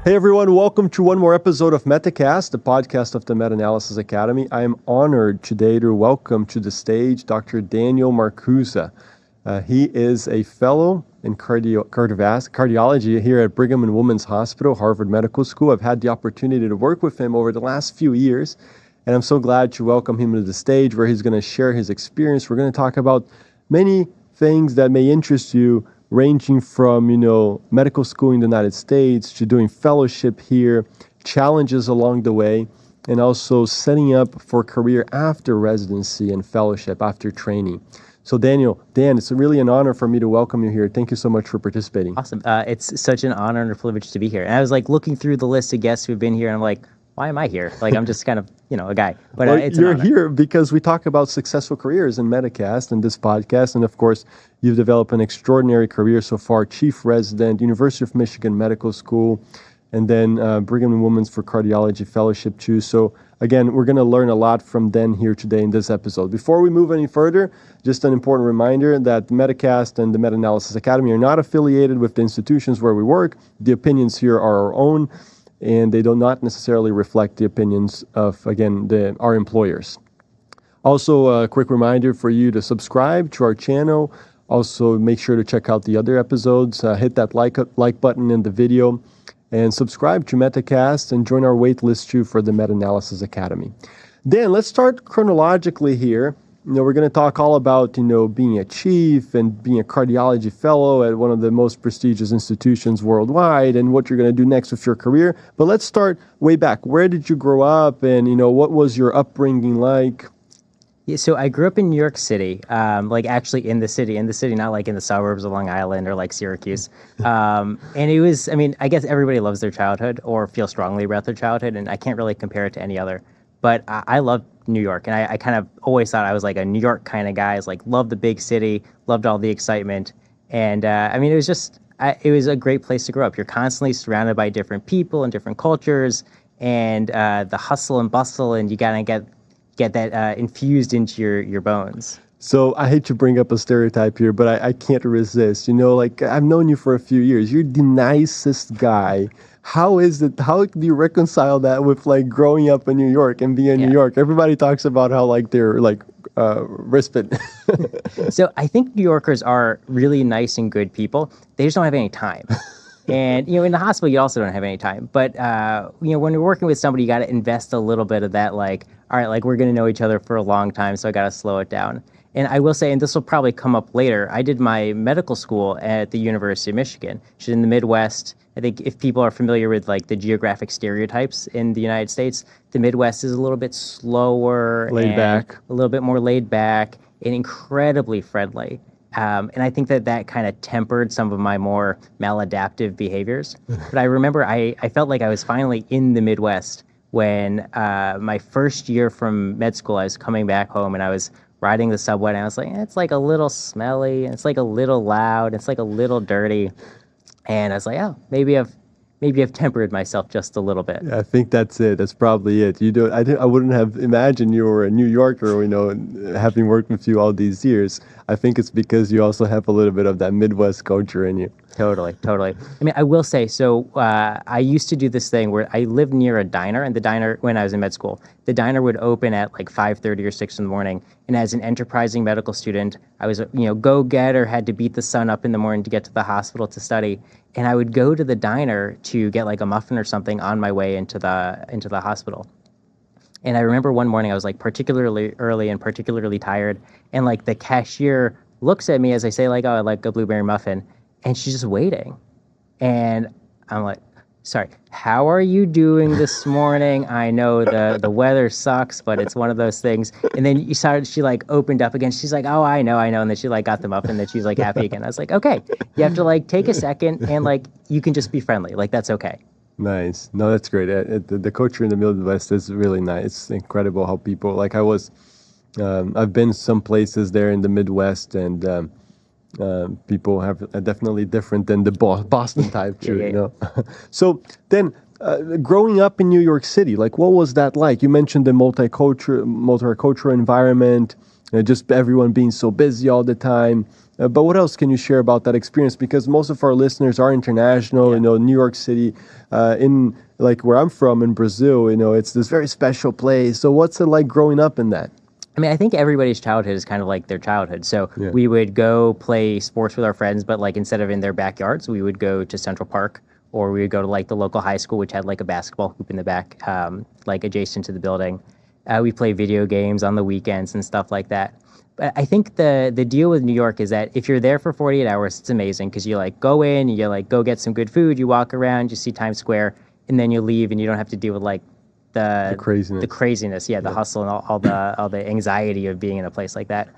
Hey everyone, welcome to one more episode of MetaCast, the podcast of the Meta-Analysis Academy. I am honored today to welcome to the stage Dr. Daniel Marcusa. He is a fellow in cardiology here at Brigham and Women's Hospital, Harvard Medical School. I've had the opportunity to work with him over the last few years, and I'm so glad to welcome him to the stage where he's going to share his experience. We're going to talk about many things that may interest you, ranging from, medical school in the United States to doing fellowship here, challenges along the way, and also setting up for career after residency and fellowship, after training. So Dan, it's really an honor for me to welcome you here. Thank you so much for participating. Awesome. It's such an honor and a privilege to be here. And I was looking through the list of guests who've been here, and I'm like, why am I here? I'm just kind of, a guy. But it's you're here because we talk about successful careers in MetaCast and this podcast. And of course, you've developed an extraordinary career so far, chief resident, University of Michigan Medical School, and then Brigham and Women's for Cardiology Fellowship too. So again, we're going to learn a lot from Dan here today in this episode. Before we move any further, just an important reminder that MetaCast and the Meta-Analysis Academy are not affiliated with the institutions where we work. The opinions here are our own, and they do not necessarily reflect the opinions of, our employers. Also, a quick reminder for you to subscribe to our channel. Also, make sure to check out the other episodes. Hit that like button in the video, and subscribe to MetaCast and join our wait list too for the Meta-Analysis Academy. Dan, let's start chronologically here. We're going to talk all about, being a chief and being a cardiology fellow at one of the most prestigious institutions worldwide and what you're going to do next with your career. But let's start way back. Where did you grow up and, what was your upbringing like? Yeah, so I grew up in New York City, actually in the city, not like in the suburbs of Long Island or like Syracuse. And it was, I guess everybody loves their childhood or feels strongly about their childhood, and I can't really compare it to any other. But I love New York, and I kind of always thought I was like a New York kind of guy. I was loved the big city, loved all the excitement. And it was just, it was a great place to grow up. You're constantly surrounded by different people and different cultures, and the hustle and bustle, and you gotta get that infused into your bones. So I hate to bring up a stereotype here, but I can't resist. I've known you for a few years. You're the nicest guy. How do you reconcile that with growing up in New York and being in New York? Everybody talks about how they're respite. So I think New Yorkers are really nice and good people. They just don't have any time. And, in the hospital, you also don't have any time. But, when you're working with somebody, you got to invest a little bit of that, all right, we're going to know each other for a long time, so I got to slow it down. And I will say, and this will probably come up later, I did my medical school at the University of Michigan, which is in the Midwest. I think if people are familiar with the geographic stereotypes in the United States, the Midwest is a little bit slower, laid back, a little bit more laid back, and incredibly friendly. And I think that kind of tempered some of my more maladaptive behaviors. But I remember I felt like I was finally in the Midwest when my first year from med school, I was coming back home and I was riding the subway, and I was like, it's a little smelly, and it's a little loud, it's a little dirty. And I was like, oh, maybe I've tempered myself just a little bit. Yeah, I think that's it. That's probably it. I wouldn't have imagined you were a New Yorker, having worked with you all these years. I think it's because you also have a little bit of that Midwest culture in you. Totally. I will say, so I used to do this thing where I lived near a diner, and the diner, when I was in med school, the diner would open at 5:30 or 6 in the morning. And as an enterprising medical student, I was, go-getter, had to beat the sun up in the morning to get to the hospital to study. And I would go to the diner to get a muffin or something on my way into the hospital. And I remember one morning I was particularly early and particularly tired, and the cashier looks at me as I say oh, I'd like a blueberry muffin, and she's just waiting. And I'm like, sorry, how are you doing this morning? I know the weather sucks, but it's one of those things. And then she opened up again. She's like, oh, I know. And then she got the muffin, and then she's happy again. I was like, okay, you have to take a second, and you can just be friendly. That's okay. Nice. No, that's great. The culture in the Midwest is really nice. It's incredible how people, I've been some places there in the Midwest, and people are definitely different than the Boston type too, So then, growing up in New York City, what was that like? You mentioned the multicultural environment, just everyone being so busy all the time. But what else can you share about that experience? Because most of our listeners are international. New York City, in like where I'm from in Brazil, it's this very special place. So what's it like growing up in that? I mean, I think everybody's childhood is kind of like their childhood. So we would go play sports with our friends, but like instead of in their backyards, we would go to Central Park, or we would go to like the local high school, which had like a basketball hoop in the back, like adjacent to the building. We play video games on the weekends and stuff like that. But I think the deal with New York is that if you're there for 48 hours, it's amazing because you like go in, you like go get some good food, you walk around, you see Times Square, and then you leave, and you don't have to deal with like the craziness, the hustle and all the anxiety of being in a place like that.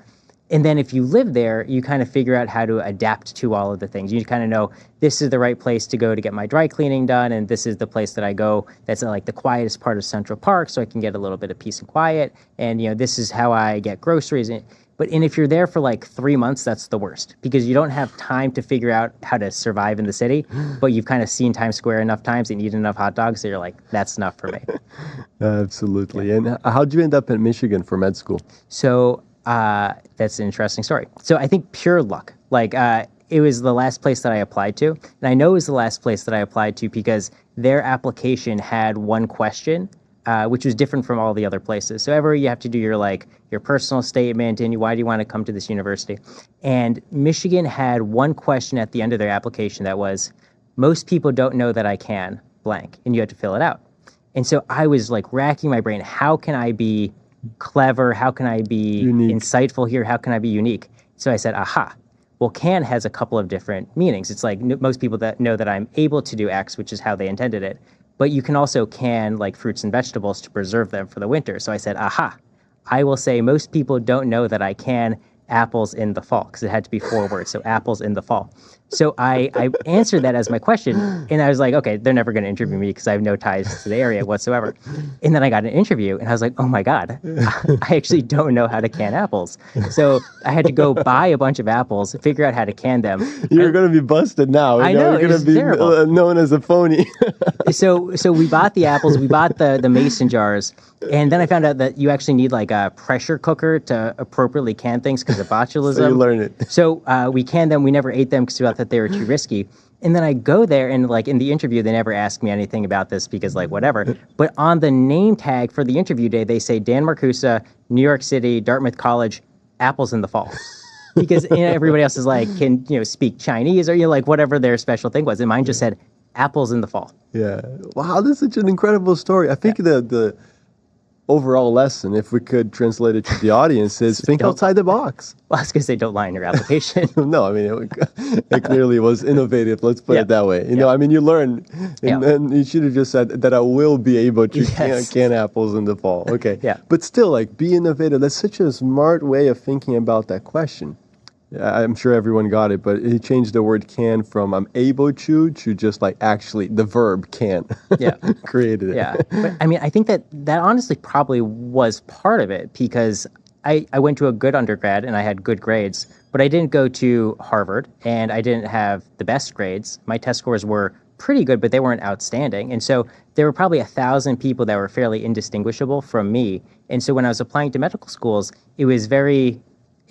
And then if you live there, you kind of figure out how to adapt to all of the things. You kind of know this is the right place to go to get my dry cleaning done, and this is the place that I go that's like the quietest part of Central Park, so I can get a little bit of peace and quiet. And this is how I get groceries. But if you're there for like 3 months, that's the worst because you don't have time to figure out how to survive in the city. But you've kind of seen Times Square enough times and eaten enough hot dogs that you're like, that's enough for me. Absolutely. Yeah. And how'd you end up in Michigan for med school? So that's an interesting story. So I think pure luck. Like it was the last place that I applied to. And I know it was the last place that I applied to because their application had one question, which was different from all the other places. So every you have to do your personal statement and why do you want to come to this university. And Michigan had one question at the end of their application that was, most people don't know that I can blank, and you had to fill it out. And so I was like racking my brain, how can I be clever? How can I be insightful here? How can I be unique? So I said, aha. Well, can has a couple of different meanings. It's like most people that know that I'm able to do X, which is how they intended it. But you can also can like fruits and vegetables to preserve them for the winter. So I said, aha, I will say most people don't know that I can apples in the fall because it had to be 4 words. So apples in the fall. So I answered that as my question, and I was like, okay, they're never going to interview me because I have no ties to the area whatsoever. And then I got an interview, and I was like, oh my God, I actually don't know how to can apples. So I had to go buy a bunch of apples, figure out how to can them. You're going to be busted now. I know, you're going to be known as a phony. So we bought the apples, we bought the mason jars, and then I found out that you actually need like a pressure cooker to appropriately can things because of botulism. So you learn it. So we canned them. We never ate them because we thought that they were too risky. And then I go there and like in the interview, they never ask me anything about this because like whatever. But on the name tag for the interview day, they say Dan Marcusa, New York City, Dartmouth College, apples in the fall. Because everybody else is like, can speak Chinese or like whatever their special thing was. And mine just said apples in the fall. Yeah. Wow, this is such an incredible story. I think the overall lesson, if we could translate it to the audience, is think outside the box. Well, I was going to say don't lie in your application. No, I mean, it clearly was innovative. Let's put it that way. I mean, you learn, and you should have just said that I will be able to can apples in the fall. Okay. Yeah. But still, like, be innovative. That's such a smart way of thinking about that question. I'm sure everyone got it, but he changed the word can from I'm able to just like actually the verb can. Created it. Yeah. But I mean, I think that honestly probably was part of it because I went to a good undergrad and I had good grades, but I didn't go to Harvard and I didn't have the best grades. My test scores were pretty good, but they weren't outstanding. And so there were probably 1,000 people that were fairly indistinguishable from me. And so when I was applying to medical schools, it was very...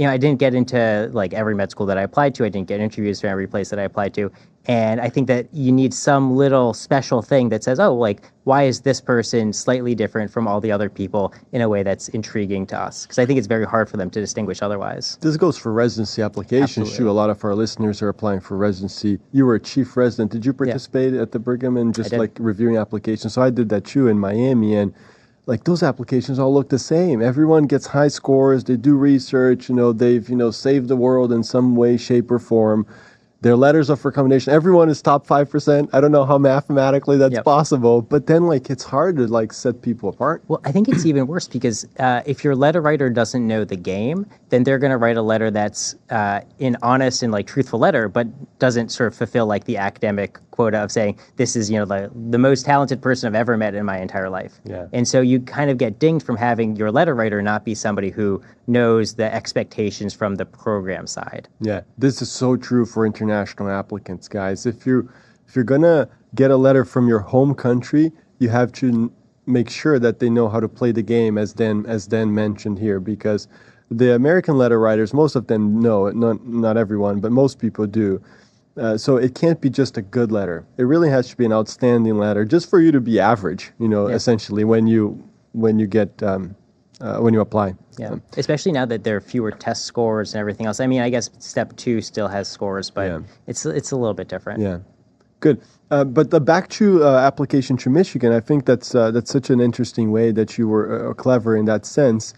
I didn't get into like every med school that I applied to. I didn't get interviews for every place that I applied to. And I think that you need some little special thing that says, oh, like, why is this person slightly different from all the other people in a way that's intriguing to us? Because I think it's very hard for them to distinguish otherwise. This goes for residency applications, too. A lot of our listeners are applying for residency. You were a chief resident. Did you participate at the Brigham and just like reviewing applications? So I did that, too, in Miami. And like those applications all look the same. Everyone gets high scores. They do research. They've saved the world in some way, shape, or form. Their letters of recommendation. Everyone is top 5%. I don't know how mathematically that's possible, but then like it's hard to like set people apart. Well, I think it's even worse because if your letter writer doesn't know the game, then they're going to write a letter that's an honest and like truthful letter, but doesn't sort of fulfill like the academic quota of saying this is the most talented person I've ever met in my entire life. Yeah. And so you kind of get dinged from having your letter writer not be somebody who knows the expectations from the program side. Yeah, this is so true for international applicants, guys. If you're gonna get a letter from your home country, you have to make sure that they know how to play the game, as Dan mentioned here, because the American letter writers, most of them know, not everyone, but most people do. So it can't be just a good letter. It really has to be an outstanding letter, just for you to be average. Essentially when you get when you apply. Yeah, especially now that there are fewer test scores and everything else. I mean, I guess step 2 still has scores, but it's a little bit different. Yeah, good. But the back to application to Michigan, I think that's such an interesting way that you were clever in that sense.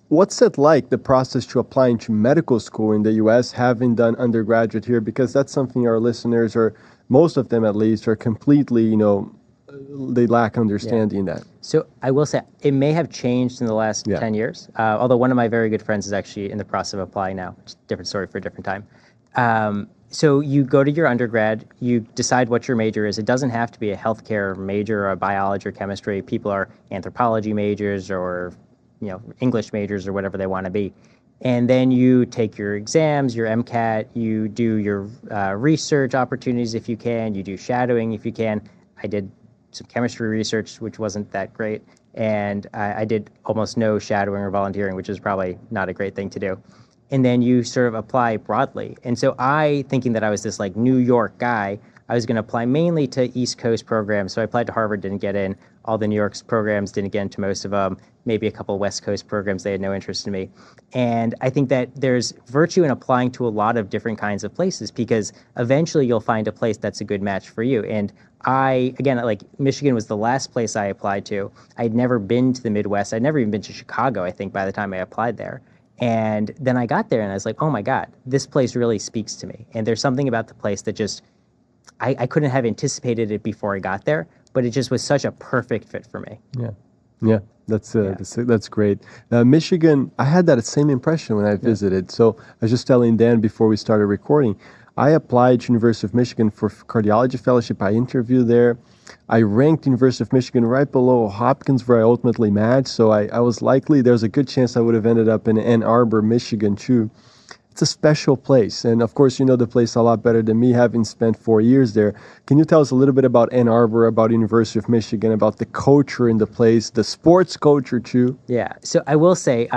What's it like, the process to applying to medical school in the U.S., having done undergraduate here? Because that's something our listeners, or most of them at least, are completely, they lack understanding in that. So I will say it may have changed in the last 10 years, although one of my very good friends is actually in the process of applying now. It's a different story for a different time. So you go to your undergrad, you decide what your major is. It doesn't have to be a healthcare major or a biology or chemistry. People are anthropology majors or English majors or whatever they want to be. And then you take your exams, your MCAT, you do your research opportunities if you can, you do shadowing if you can. I did some chemistry research, which wasn't that great. And I did almost no shadowing or volunteering, which is probably not a great thing to do. And then you sort of apply broadly. And so thinking that I was this like New York guy, I was going to apply mainly to East Coast programs. So I applied to Harvard, didn't get in. All the New York's programs, didn't get into most of them. Maybe a couple West Coast programs, they had no interest in me. And I think that there's virtue in applying to a lot of different kinds of places, because eventually you'll find a place that's a good match for you. And Michigan was the last place I applied to. I'd never been to the Midwest. I'd never even been to Chicago, I think, by the time I applied there. And then I got there and I was like, oh my God, this place really speaks to me. And there's something about the place that just, I couldn't have anticipated it before I got there, but it just was such a perfect fit for me. Yeah, that's great. Michigan, I had that same impression when I visited. So I was just telling Dan before we started recording, I applied to University of Michigan for cardiology fellowship. I interviewed there. I ranked University of Michigan right below Hopkins, where I ultimately matched. So I was likely, there's a good chance I would have ended up in Ann Arbor, Michigan, too. It's a special place. And of course, you know the place a lot better than me, having spent 4 years there. Can you tell us a little bit about Ann Arbor, about University of Michigan, about the culture in the place, the sports culture, too? Yeah. So I will say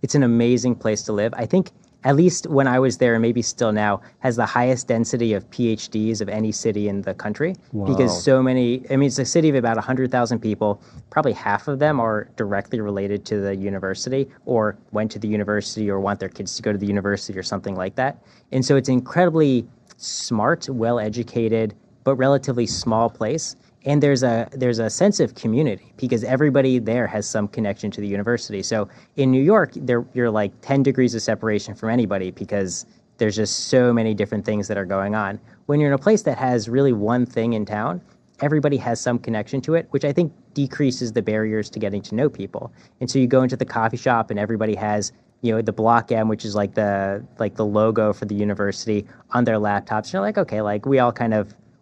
it's an amazing place to live. I think, at least when I was there, and maybe still now, has the highest density of PhDs of any city in the country. Wow. Because so many, it's a city of about 100,000 people. Probably half of them are directly related to the university, or went to the university, or want their kids to go to the university, or something like that. And so it's an incredibly smart, well-educated, but relatively small place. And there's a sense of community, because everybody there has some connection to the university. So in New York, you're like 10 degrees of separation from anybody, because there's just so many different things that are going on. When you're in a place that has really one thing in town, everybody has some connection to it, which I think decreases the barriers to getting to know people. And so you go into the coffee shop and everybody has the Block M, which is like the logo for the university, on their laptops. And you're like, okay, like we all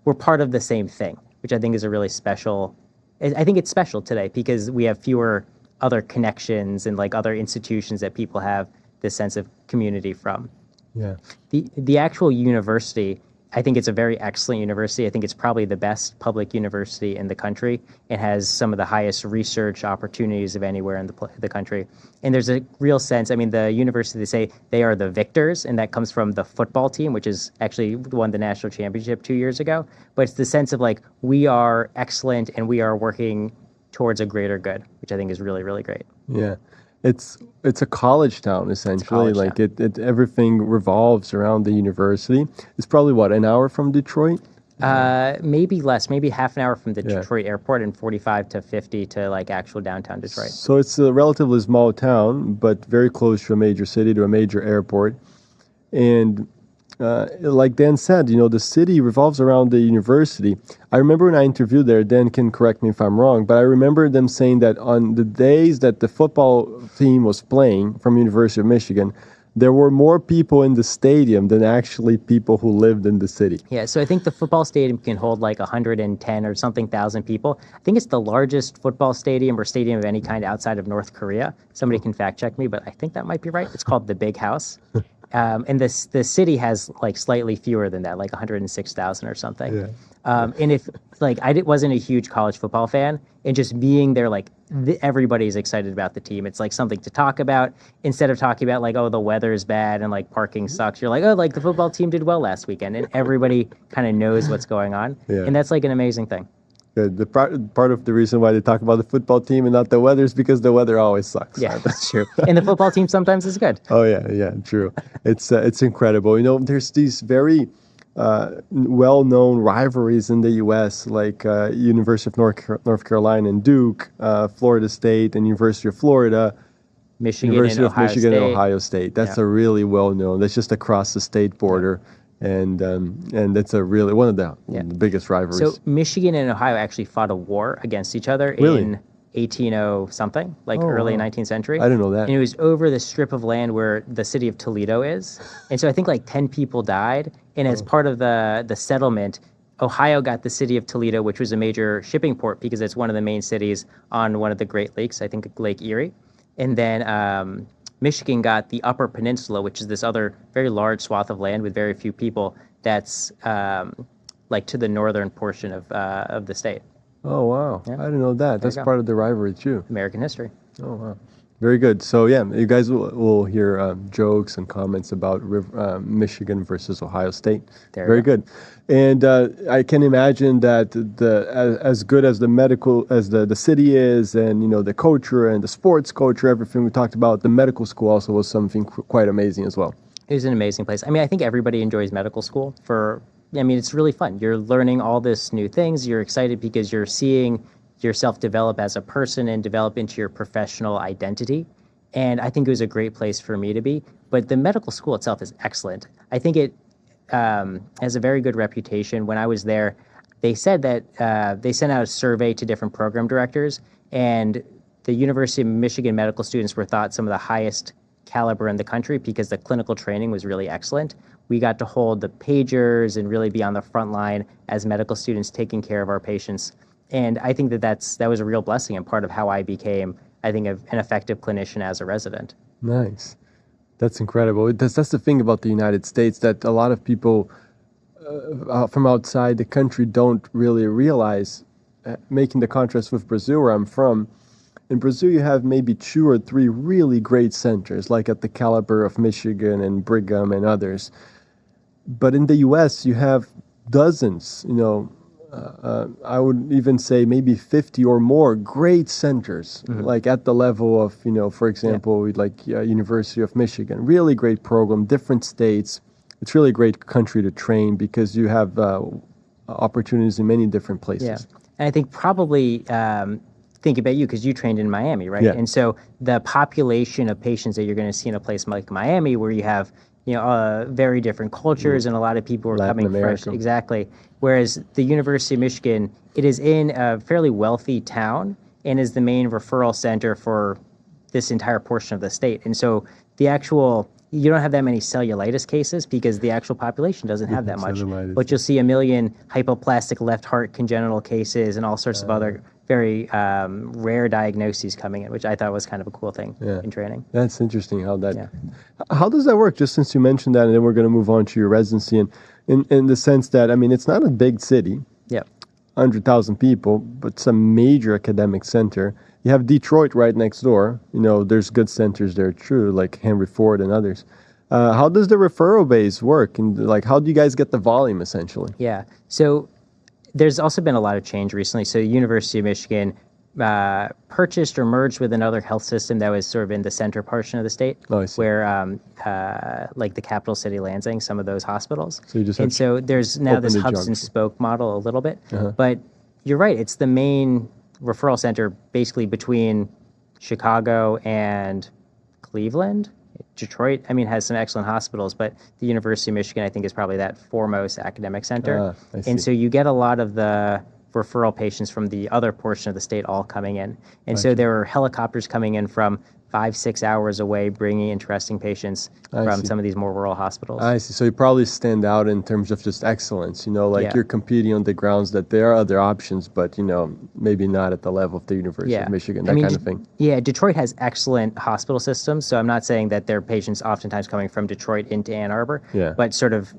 we're part of the same thing, which I think is a really special. I think it's special today because we have fewer other connections and like other institutions that people have this sense of community from. Yeah. The actual university, I think it's a very excellent university. I think it's probably the best public university in the country. It has some of the highest research opportunities of anywhere in the country. And there's a real sense, the university, they say they are the victors, and that comes from the football team, which is actually won the national championship 2 years ago. But it's the sense of like, we are excellent and we are working towards a greater good, which I think is really, really great. Yeah. It's a college town, essentially. It everything revolves around the university. It's probably, an hour from Detroit? Maybe less, maybe half an hour from the Detroit airport, and 45 to 50 to like actual downtown Detroit. So it's a relatively small town, but very close to a major city, to a major airport. And like Dan said, the city revolves around the university. I remember when I interviewed there, Dan can correct me if I'm wrong, but I remember them saying that on the days that the football team was playing from University of Michigan, there were more people in the stadium than actually people who lived in the city. Yeah, so I think the football stadium can hold like 110 or something thousand people. I think it's the largest football stadium or stadium of any kind outside of North Korea. Somebody can fact check me, but I think that might be right. It's called the Big House. And the city has like slightly fewer than that, like 106,000 or something. Yeah. And if I wasn't a huge college football fan, and just being there like everybody's excited about the team. It's like something to talk about instead of talking about like, oh, the weather's bad and like parking sucks. You're like, oh, like the football team did well last weekend, and everybody kind of knows what's going on, and that's like an amazing thing. Good. The part of the reason why they talk about the football team and not the weather is because the weather always sucks. Yeah, that's true. And the football team sometimes is good. Oh yeah, true. It's incredible. There's these very well-known rivalries in the U.S. like University of North Carolina and Duke, Florida State and University of Florida, University of Michigan and Ohio State. That's a really well-known. That's just across the state border. And that's a really one of the biggest rivalries. So Michigan and Ohio actually fought a war against each other in 1800 something, like early 19th century. I didn't know that. And it was over the strip of land where the city of Toledo is. And so I think like 10 people died. And as part of the settlement, Ohio got the city of Toledo, which was a major shipping port because it's one of the main cities on one of the Great Lakes, I think Lake Erie. And then Michigan got the Upper Peninsula, which is this other very large swath of land with very few people. That's like to the northern portion of the state. Oh wow! Yeah. I didn't know that. That's part of the rivalry too. American history. Oh wow! Very good. So yeah, you guys will hear jokes and comments about Michigan versus Ohio State. Very good. And I can imagine that as good as the city is, and the culture and the sports culture, everything we talked about, the medical school also was something quite amazing as well. It was an amazing place. I mean, I think everybody enjoys medical school. It's really fun. You're learning all this new things. You're excited because you're seeing yourself develop as a person and develop into your professional identity. And I think it was a great place for me to be. But the medical school itself is excellent. I think it has a very good reputation. When I was there, they said that they sent out a survey to different program directors, and the University of Michigan medical students were thought some of the highest caliber in the country because the clinical training was really excellent. We got to hold the pagers and really be on the front line as medical students taking care of our patients. And I think that was a real blessing and part of how I became, I think, an effective clinician as a resident. Nice. That's incredible. That's the thing about the United States, that a lot of people from outside the country don't really realize, making the contrast with Brazil, where I'm from. In Brazil, you have maybe 2 or 3 really great centers, like at the caliber of Michigan and Brigham and others. But in the U.S., you have dozens, I would even say maybe 50 or more great centers, like at the level of, for example, like University of Michigan, really great program, different states. It's really a great country to train because you have opportunities in many different places. Yeah. And I think probably think about you because you trained in Miami, right? Yeah. And so the population of patients that you're going to see in a place like Miami, where you have very different cultures and a lot of people are coming fresh. Exactly. Whereas the University of Michigan, it is in a fairly wealthy town and is the main referral center for this entire portion of the state. And so you don't have that many cellulitis cases because the actual population doesn't have that much. But you'll see 1 million hypoplastic left heart congenital cases and all sorts of other very rare diagnoses coming in, which I thought was kind of a cool thing in training. That's interesting how does that work? Just since you mentioned that, and then we're going to move on to your residency, and in the sense that, it's not a big city, 100,000 people, but it's a major academic center. You have Detroit right next door. There's good centers there too, like Henry Ford and others. How does the referral base work? And how do you guys get the volume essentially? Yeah. So there's also been a lot of change recently. So the University of Michigan purchased or merged with another health system that was sort of in the center portion of the state, where like the capital city Lansing, some of those hospitals. So there's now this hubs and spoke model a little bit. But you're right, it's the main referral center basically between Chicago and Cleveland. Detroit, has some excellent hospitals, but the University of Michigan, I think, is probably that foremost academic center. And so you get a lot of the referral patients from the other portion of the state all coming in. And so there were helicopters coming in from 5-6 hours away, bringing interesting patients from some of these more rural hospitals. I see. So you probably stand out in terms of just excellence, you're competing on the grounds that there are other options, but, maybe not at the level of the University of Michigan, that kind of thing. Yeah, Detroit has excellent hospital systems, so I'm not saying that there are patients oftentimes coming from Detroit into Ann Arbor, but sort of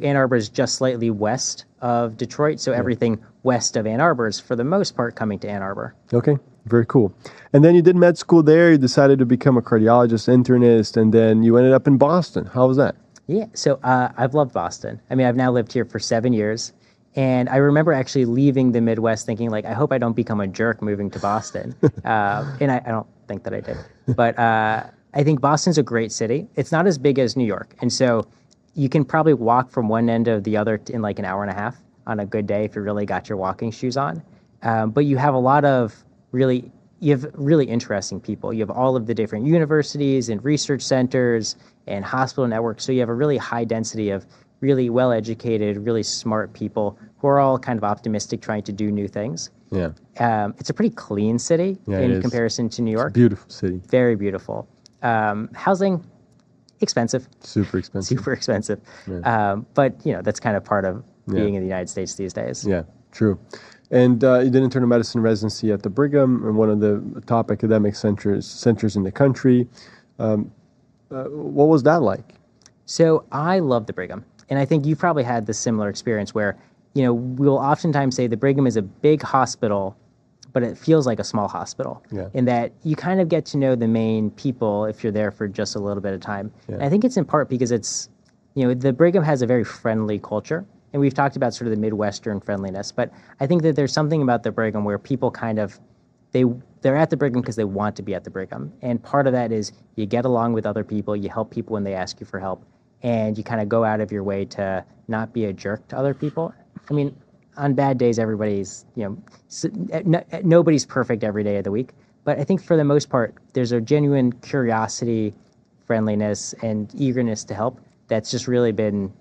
Ann Arbor is just slightly west of Detroit, so everything west of Ann Arbor is, for the most part, coming to Ann Arbor. Okay. Very cool. And then you did med school there. You decided to become a cardiologist, internist, and then you ended up in Boston. How was that? Yeah, so I've loved Boston. I mean, I've now lived here for 7 years, and I remember actually leaving the Midwest thinking, like, I hope I don't become a jerk moving to Boston. And I don't think that I did. But I think Boston's a great city. It's not as big as New York, and so you can probably walk from one end to the other in like an hour and a half on a good day if you really got your walking shoes on. But you have a lot of you have really interesting people. You have all of the different universities and research centers and hospital networks. So you have a really high density of really well-educated, really smart people who are all kind of optimistic, trying to do new things. Yeah. It's a pretty clean city in comparison to New York. It's a beautiful city. Very beautiful. Housing, expensive. Super expensive. Super expensive. Yeah. But, that's kind of part of being in the United States these days. Yeah, true. And you did internal medicine residency at the Brigham, and one of the top academic centers in the country. What was that like? So I love the Brigham. And I think you've probably had this similar experience where, we'll oftentimes say the Brigham is a big hospital, but it feels like a small hospital. Yeah. In that you kind of get to know the main people if you're there for just a little bit of time. Yeah. And I think it's in part because it's, the Brigham has a very friendly culture. And we've talked about sort of the Midwestern friendliness, but I think that there's something about the Brigham where people kind of, they're at the Brigham because they want to be at the Brigham. And part of that is you get along with other people, you help people when they ask you for help, and you kind of go out of your way to not be a jerk to other people. I mean, on bad days, everybody's, nobody's perfect every day of the week. But I think for the most part, there's a genuine curiosity, friendliness, and eagerness to help that's just really been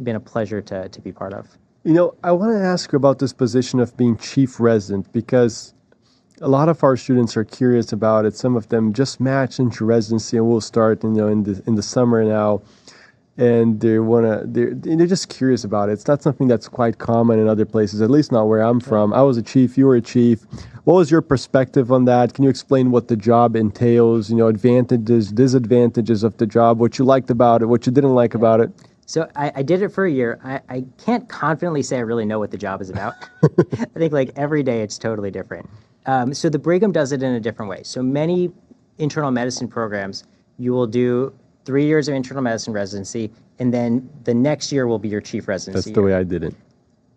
a pleasure to be part of. I want to ask you about this position of being chief resident, because a lot of our students are curious about it. Some of them just match into residency and will start, in the summer now, and they're just curious about it. It's not something that's quite common in other places, at least not where I'm from. I was a chief, you were a chief. What was your perspective on that? Can you explain what the job entails? Advantages, disadvantages of the job, what you liked about it, what you didn't like about it? So I did it for a year. I can't confidently say I really know what the job is about. I think like every day it's totally different. So the Brigham does it in a different way. So many internal medicine programs, you will do 3 years of internal medicine residency, and then the next year will be your chief residency. That's the way I did it.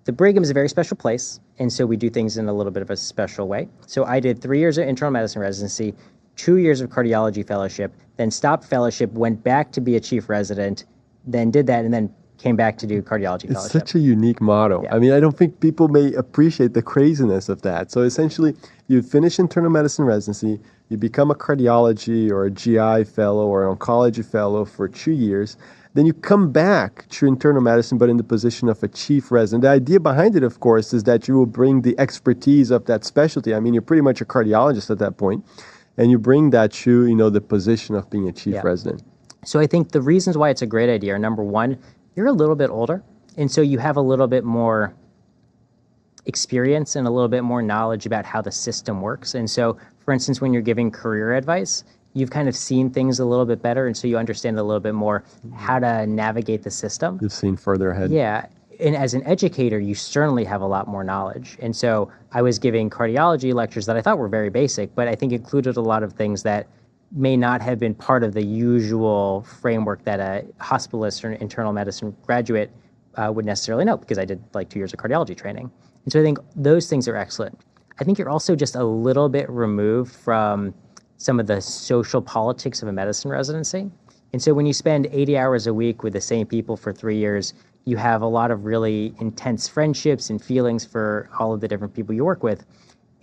The Brigham is a very special place, and so we do things in a little bit of a special way. So I did 3 years of internal medicine residency, 2 years of cardiology fellowship, then stopped fellowship, went back to be a chief resident, then did that, and then came back to do cardiology fellowship. It's such a unique motto. Yeah. I mean, I don't think people may appreciate the craziness of that. So essentially, you finish internal medicine residency, you become a cardiology or a GI fellow or an oncology fellow for 2 years. Then you come back to internal medicine, but in the position of a chief resident. The idea behind it, of course, is that you will bring the expertise of that specialty. I mean, you're pretty much a cardiologist at that point, and you bring that to, the position of being a chief resident. So I think the reasons why it's a great idea are, number one, you're a little bit older, and so you have a little bit more experience and a little bit more knowledge about how the system works. And so, for instance, when you're giving career advice, you've kind of seen things a little bit better, and so you understand a little bit more how to navigate the system. You've seen further ahead. Yeah. And as an educator, you certainly have a lot more knowledge. And so I was giving cardiology lectures that I thought were very basic, but I think included a lot of things that may not have been part of the usual framework that a hospitalist or an internal medicine graduate would necessarily know, because I did like 2 years of cardiology training. And so I think those things are excellent. I think you're also just a little bit removed from some of the social politics of a medicine residency. And so when you spend 80 hours a week with the same people for 3 years, you have a lot of really intense friendships and feelings for all of the different people you work with.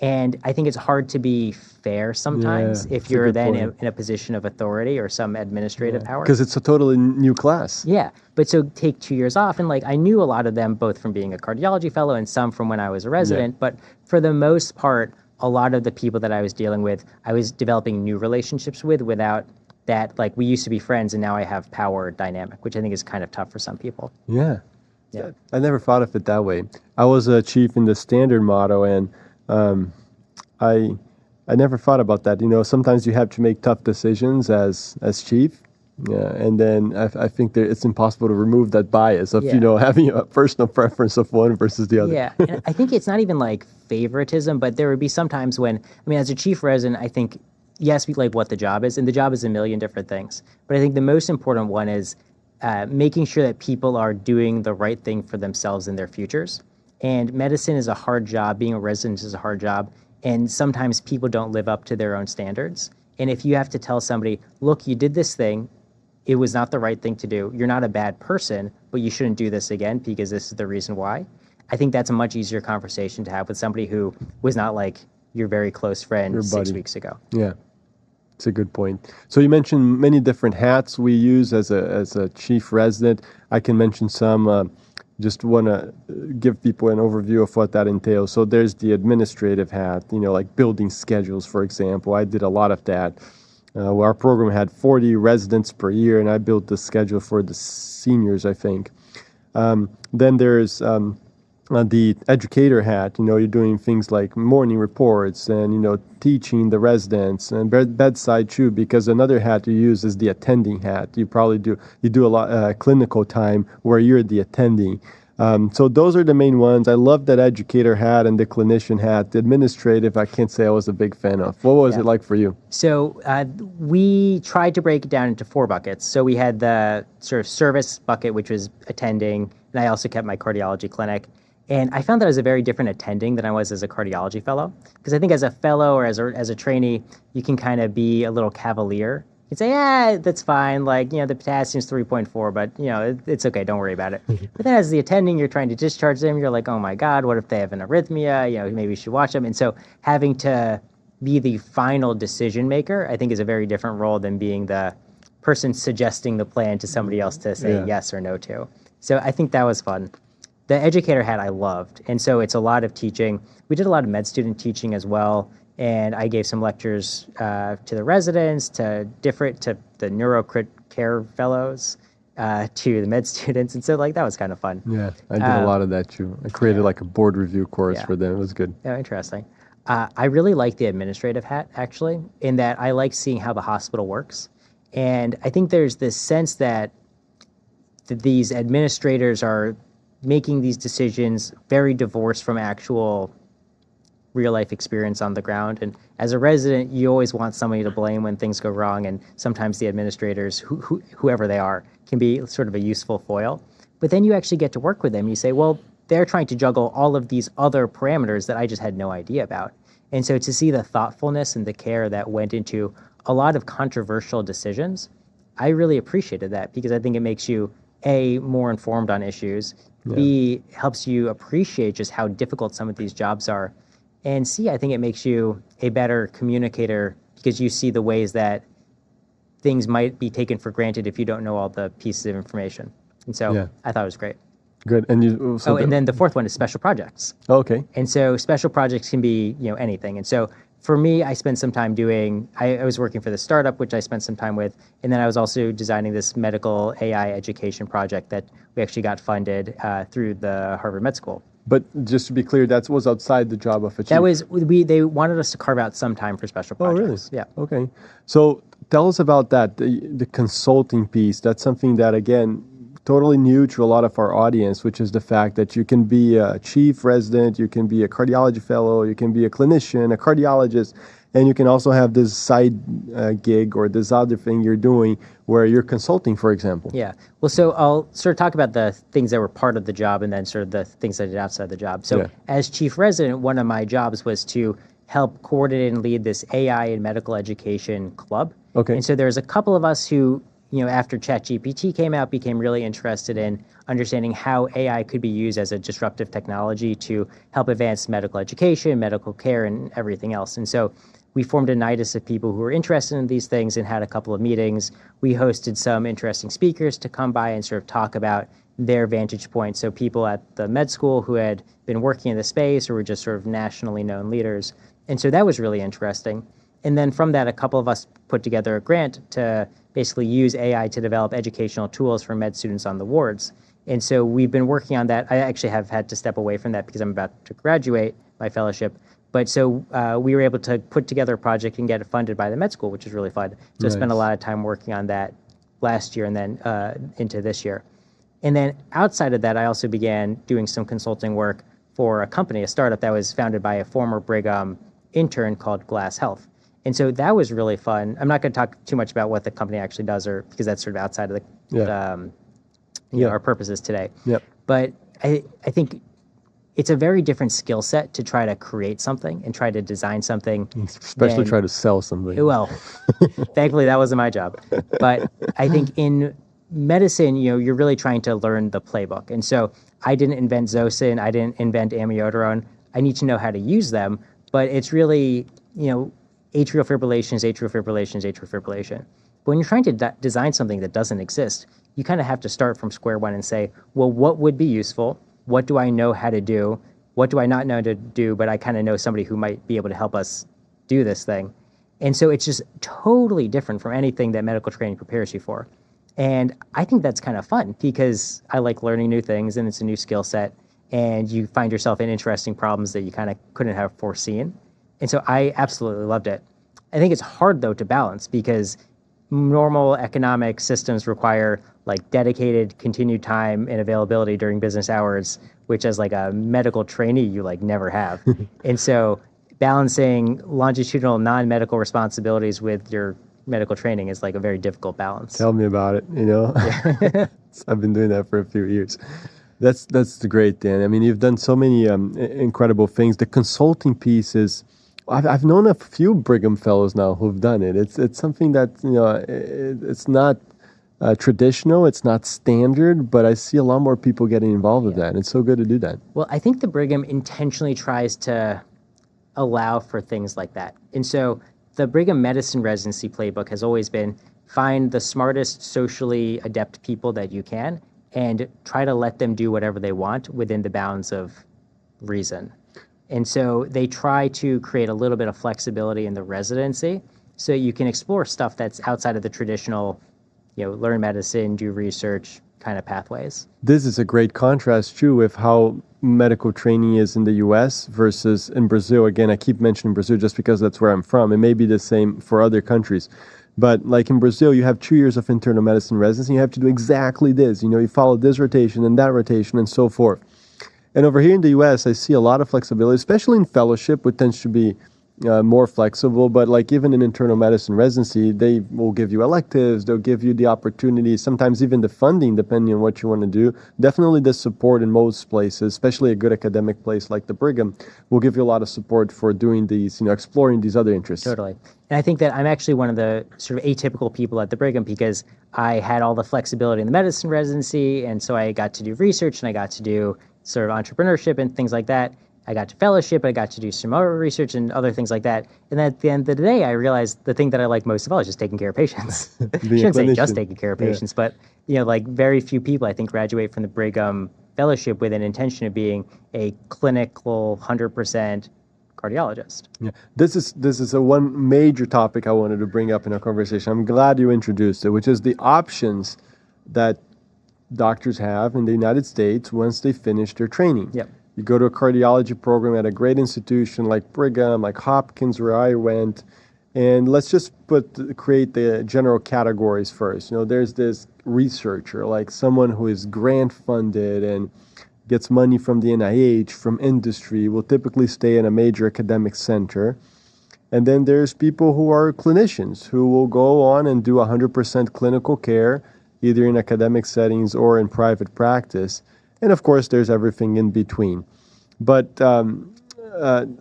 And I think it's hard to be fair sometimes if you're then in a position of authority or some administrative power. Because it's a totally new class. Yeah. But so take 2 years off. And I knew a lot of them both from being a cardiology fellow and some from when I was a resident. Yeah. But for the most part, a lot of the people that I was dealing with, I was developing new relationships with without that, we used to be friends and now I have power dynamic, which I think is kind of tough for some people. Yeah. Yeah. I never thought of it that way. I was a chief in the standard motto, and I never thought about that. Sometimes you have to make tough decisions as chief, Yeah, and then I think that it's impossible to remove that bias of Yeah. having a personal preference of one versus the other. Yeah, and I think it's not even like favoritism, but there would be some times when, I mean, as a chief resident, I think, yes, we like what the job is, and the job is a million different things. But I think the most important one is making sure that people are doing the right thing for themselves and their futures. And medicine is a hard job. Being a resident is a hard job. And sometimes people don't live up to their own standards. And if you have to tell somebody, look, you did this thing, it was not the right thing to do. You're not a bad person, but you shouldn't do this again because this is the reason why. I think that's a much easier conversation to have with somebody who was not like your very close friend Your 6 buddy. weeks ago. Yeah, it's a good point. So you mentioned many different hats we use as a chief resident. I can mention some. Just want to give people an overview of what that entails. So there's the administrative hat, like building schedules, for example. I did a lot of that. Our program had 40 residents per year, and I built the schedule for the seniors, I think. Then there's the educator hat. You're doing things like morning reports and, teaching the residents, and bedside too, because another hat you use is the attending hat. You do a lot clinical time where you're the attending. So those are the main ones. I love that educator hat and the clinician hat. The administrative, I can't say I was a big fan of. What was it like for you? So we tried to break it down into 4 buckets. So we had the sort of service bucket, which was attending, and I also kept my cardiology clinic. And I found that I was a very different attending than I was as a cardiology fellow. Because I think as a fellow or as a trainee, you can kind of be a little cavalier. You say, yeah, that's fine. Like, the potassium's 3.4, but, it's okay. Don't worry about it. But then as the attending, you're trying to discharge them. You're like, oh, my God, what if they have an arrhythmia? Maybe we should watch them. And so having to be the final decision maker, I think, is a very different role than being the person suggesting the plan to somebody else to say yes or no to. So I think that was fun. The educator hat I loved. And so it's a lot of teaching. We did a lot of med student teaching as well. And I gave some lectures to the residents, to the neurocrit care fellows, to the med students. And so that was kind of fun. Yeah, I did a lot of that too. I created a board review course for them. It was good. Oh, interesting. I really like the administrative hat, actually, in that I like seeing how the hospital works. And I think there's this sense that these administrators are making these decisions very divorced from actual real life experience on the ground. And as a resident, you always want somebody to blame when things go wrong. And sometimes the administrators, whoever they are, can be sort of a useful foil. But then you actually get to work with them. You say, well, they're trying to juggle all of these other parameters that I just had no idea about. And so to see the thoughtfulness and the care that went into a lot of controversial decisions, I really appreciated that, because I think it makes you, A, more informed on issues, B, helps you appreciate just how difficult some of these jobs are, and C, I think it makes you a better communicator, because you see the ways that things might be taken for granted if you don't know all the pieces of information. And so I thought it was great. Good. And and then the 4th one is special projects. Okay. And so special projects can be, anything. And so for me, I spent some time I was working for the startup, which I spent some time with. And then I was also designing this medical AI education project that we actually got funded through the Harvard Med School. But just to be clear, that was outside the job of a chief. That was, they wanted us to carve out some time for special projects. Oh, really? Yeah. Okay. So tell us about that, the consulting piece. That's something that, again, totally new to a lot of our audience, which is the fact that you can be a chief resident, you can be a cardiology fellow, you can be a clinician, a cardiologist, and you can also have this side gig or this other thing you're doing where you're consulting, for example. Yeah. Well, so I'll sort of talk about the things that were part of the job and then sort of the things I did outside the job. So as chief resident, one of my jobs was to help coordinate and lead this AI and medical education club. Okay. And so there's a couple of us who, after ChatGPT came out, became really interested in understanding how AI could be used as a disruptive technology to help advance medical education, medical care, and everything else. And so we formed a nidus of people who were interested in these things and had a couple of meetings. We hosted some interesting speakers to come by and sort of talk about their vantage point. So people at the med school who had been working in the space or were just sort of nationally known leaders. And so that was really interesting. And then from that, a couple of us put together a grant to basically use AI to develop educational tools for med students on the wards. And so we've been working on that. I actually have had to step away from that because I'm about to graduate my fellowship. But so we were able to put together a project and get it funded by the med school, which is really fun. So I spent a lot of time working on that. last year and then into this year. And then outside of that, I also began doing some consulting work for a company, a startup that was founded by a former Brigham intern called Glass Health. And so that was really fun. I'm not going to talk too much about what the company actually does, or because that's sort of outside of our purposes today. Yep. But I think it's a very different skill set to try to create something and try to design something. Especially try to sell something. Well, thankfully that wasn't my job. But I think in medicine, you're really trying to learn the playbook. And so I didn't invent Zosyn. I didn't invent amiodarone. I need to know how to use them. But it's really, atrial fibrillation is atrial fibrillation is atrial fibrillation. But when you're trying to design something that doesn't exist, you kind of have to start from square one and say, well, what would be useful? What do I know how to do? What do I not know to do, but I kind of know somebody who might be able to help us do this thing? And so it's just totally different from anything that medical training prepares you for. And I think that's kind of fun because I like learning new things and it's a new skill set and you find yourself in interesting problems that you kind of couldn't have foreseen. And so I absolutely loved it. I think it's hard, though, to balance because normal economic systems require like dedicated continued time and availability during business hours, which as like a medical trainee, you like never have. And so balancing longitudinal non-medical responsibilities with your medical training is like a very difficult balance. Tell me about it, I've been doing that for a few years. That's the great, Dan. I mean, you've done so many incredible things. The consulting piece is, I've known a few Brigham fellows now who've done it. It's something that, it's not traditional, it's not standard, but I see a lot more people getting involved with that. And it's so good to do that. Well, I think the Brigham intentionally tries to allow for things like that. And so the Brigham Medicine Residency playbook has always been find the smartest, socially adept people that you can and try to let them do whatever they want within the bounds of reason. And so they try to create a little bit of flexibility in the residency so you can explore stuff that's outside of the traditional, learn medicine, do research kind of pathways. This is a great contrast, too, with how medical training is in the U.S. versus in Brazil. Again, I keep mentioning Brazil just because that's where I'm from. It may be the same for other countries. But like in Brazil, you have 2 years of internal medicine residency. You have to do exactly this. You follow this rotation and that rotation and so forth. And over here in the U.S., I see a lot of flexibility, especially in fellowship, which tends to be more flexible. But like even in internal medicine residency, they will give you electives. They'll give you the opportunity, sometimes even the funding, depending on what you want to do. Definitely the support in most places, especially a good academic place like the Brigham, will give you a lot of support for doing these, exploring these other interests. Totally. And I think that I'm actually one of the sort of atypical people at the Brigham because I had all the flexibility in the medicine residency. And so I got to do research and I got to do sort of entrepreneurship and things like that. I got to fellowship, I got to do some other research and other things like that. And at the end of the day, I realized the thing that I like most of all is just taking care of patients. I shouldn't say just taking care of patients, but like very few people I think graduate from the Brigham fellowship with an intention of being a clinical 100% cardiologist. Yeah, this is a one major topic I wanted to bring up in our conversation. I'm glad you introduced it, which is the options that doctors have in the United States once they finish their training. Yep. You go to a cardiology program at a great institution like Brigham, like Hopkins, where I went, and let's just create the general categories first. There's this researcher, like someone who is grant funded and gets money from the NIH, from industry, will typically stay in a major academic center. And then there's people who are clinicians who will go on and do 100% clinical care, either in academic settings or in private practice. And of course, there's everything in between. But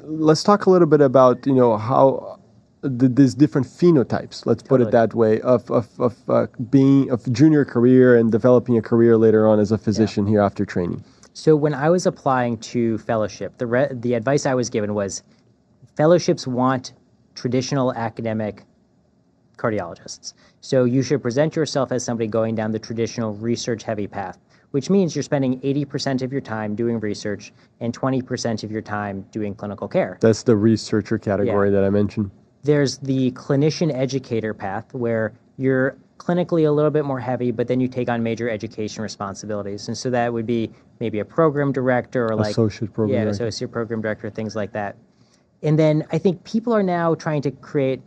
let's talk a little bit about, how these different phenotypes, let's put it that way, of junior career and developing a career later on as a physician here after training. So when I was applying to fellowship, the advice I was given was fellowships want traditional academic cardiologists. So you should present yourself as somebody going down the traditional research-heavy path, which means you're spending 80% of your time doing research and 20% of your time doing clinical care. That's the researcher category that I mentioned. There's the clinician educator path where you're clinically a little bit more heavy, but then you take on major education responsibilities. And so that would be maybe a program director or associate program director. Associate program director, things like that. And then I think people are now trying to create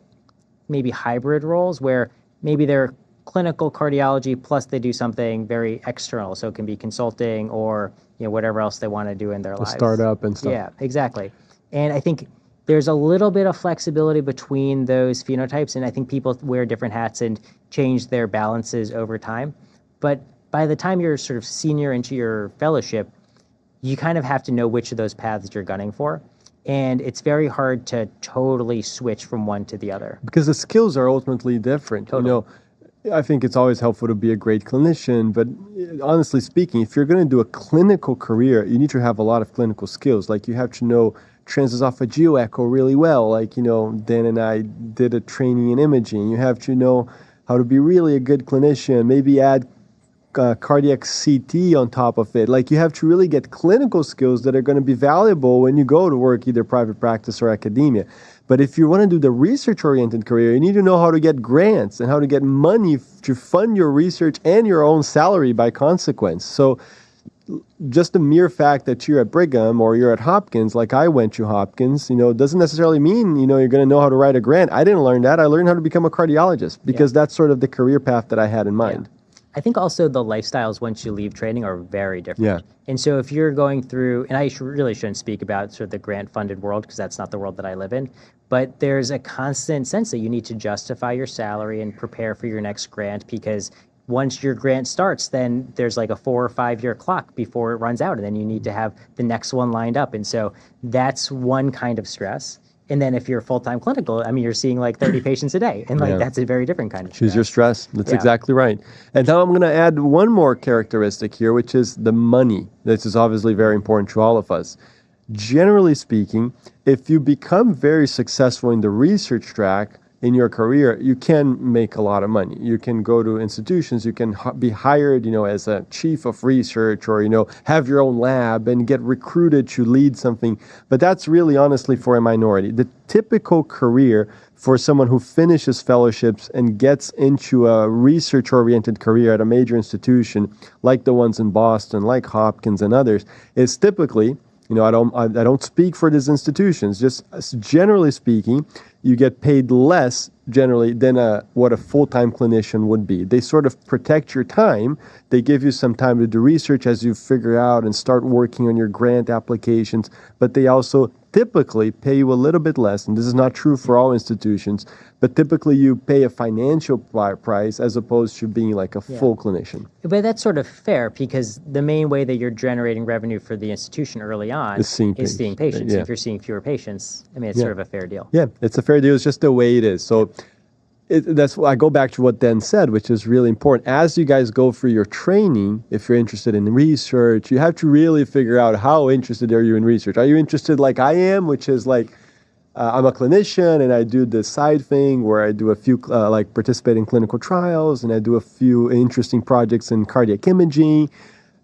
maybe hybrid roles where maybe they're clinical cardiology, plus they do something very external. So it can be consulting or whatever else they want to do in their lives. Startup and stuff. Yeah, exactly. And I think there's a little bit of flexibility between those phenotypes, and I think people wear different hats and change their balances over time. But by the time you're sort of senior into your fellowship, you kind of have to know which of those paths you're gunning for. And it's very hard to totally switch from one to the other. Because the skills are ultimately different. Totally. I think it's always helpful to be a great clinician, but honestly speaking, if you're going to do a clinical career, you need to have a lot of clinical skills. Like you have to know transesophageal echo really well. Like, Dan and I did a training in imaging. You have to know how to be really a good clinician, maybe add cardiac CT on top of it. Like you have to really get clinical skills that are going to be valuable when you go to work, either private practice or academia. But if you want to do the research-oriented career, you need to know how to get grants and how to get money to fund your research and your own salary by consequence. So just the mere fact that you're at Brigham or you're at Hopkins, like I went to Hopkins, doesn't necessarily mean, you're going to know how to write a grant. I didn't learn that. I learned how to become a cardiologist because that's sort of the career path that I had in mind. Yeah. I think also the lifestyles once you leave training are very different. Yeah. And so if you're going through, and I really shouldn't speak about sort of the grant-funded world because that's not the world that I live in, but there's a constant sense that you need to justify your salary and prepare for your next grant because once your grant starts, then there's like a 4 or 5 year clock before it runs out, and then you need to have the next one lined up. And so that's one kind of stress. And then if you're full-time clinical, you're seeing like 30 patients a day. And that's a very different kind of stress. Choose your stress. That's exactly right. And now I'm going to add one more characteristic here, which is the money. This is obviously very important to all of us. Generally speaking, if you become very successful in the research track in your career, you can make a lot of money. You can go to institutions, you can be hired, as a chief of research or, have your own lab and get recruited to lead something. But that's really honestly for a minority. The typical career for someone who finishes fellowships and gets into a research-oriented career at a major institution, like the ones in Boston, like Hopkins and others, is typically, I don't speak for these institutions, just generally speaking, you get paid less generally than what a full-time clinician would be. They sort of protect your time. They give you some time to do research as you figure out and start working on your grant applications, but they also typically pay you a little bit less, and this is not true for all institutions, but typically you pay a financial price as opposed to being like a full clinician. But that's sort of fair because the main way that you're generating revenue for the institution early on is seeing patients. Yeah. If you're seeing fewer patients, it's sort of a fair deal. Yeah, it's a fair deal. It's just the way it is. So that's why I go back to what Dan said, which is really important. As you guys go through your training, if you're interested in research, you have to really figure out how interested are you in research. Are you interested like I am, which is like I'm a clinician and I do this side thing where I do a few participate in clinical trials and I do a few interesting projects in cardiac imaging,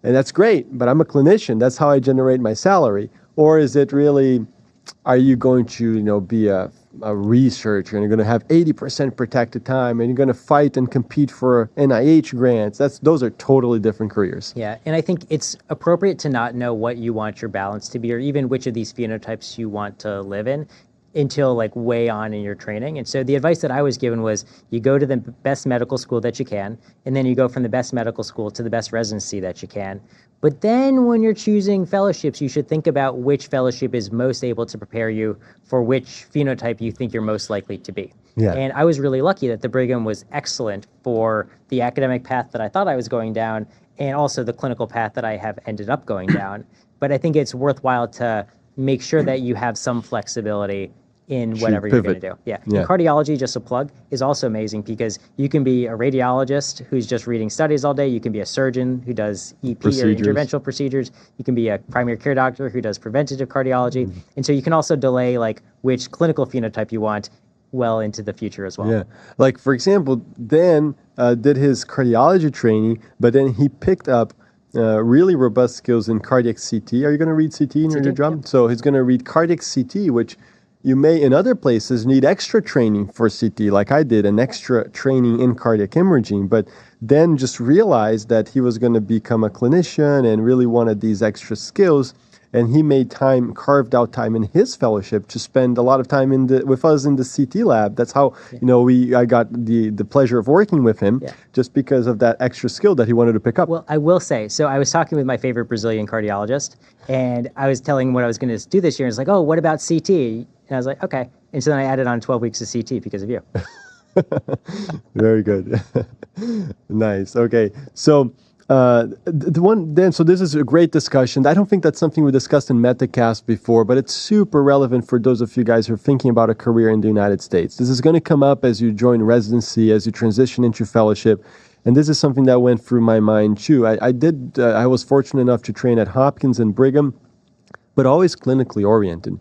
and that's great. But I'm a clinician. That's how I generate my salary. Or is it really, are you going to be a researcher and you're going to have 80% protected time and you're going to fight and compete for NIH grants? Those are totally different careers. Yeah, and I think it's appropriate to not know what you want your balance to be or even which of these phenotypes you want to live in until like way on in your training. And so the advice that I was given was you go to the best medical school that you can, and then you go from the best medical school to the best residency that you can. But then when you're choosing fellowships, you should think about which fellowship is most able to prepare you for which phenotype you think you're most likely to be. Yeah. And I was really lucky that the Brigham was excellent for the academic path that I thought I was going down and also the clinical path that I have ended up going down. But I think it's worthwhile to make sure that you have some flexibility in whatever you're going to do. Yeah. And cardiology, just a plug, is also amazing because you can be a radiologist who's just reading studies all day. You can be a surgeon who does EP or interventional procedures. You can be a primary care doctor who does preventative cardiology. Mm-hmm. And so you can also delay like which clinical phenotype you want well into the future as well. Yeah. Like, for example, Dan did his cardiology training, but then he picked up really robust skills in cardiac CT. Are you going to read CT in your job? Yeah. So he's going to read cardiac CT, which you may, in other places, need extra training for CT, like I did, an extra training in cardiac imaging, but then just realized that he was going to become a clinician and really wanted these extra skills. And he made time, carved out time in his fellowship to spend a lot of time with us in the CT lab. That's how, I got the pleasure of working with him just because of that extra skill that he wanted to pick up. Well, I will say, so I was talking with my favorite Brazilian cardiologist, and I was telling him what I was going to do this year. And he's like, oh, what about CT? And I was like, okay. And so then I added on 12 weeks of CT because of you. Very good. Nice. Okay. So so this is a great discussion. I don't think that's something we discussed in MetaCast before, but it's super relevant for those of you guys who are thinking about a career in the United States. This is going to come up as you join residency, as you transition into fellowship. And this is something that went through my mind too. I was fortunate enough to train at Hopkins and Brigham, but always clinically oriented.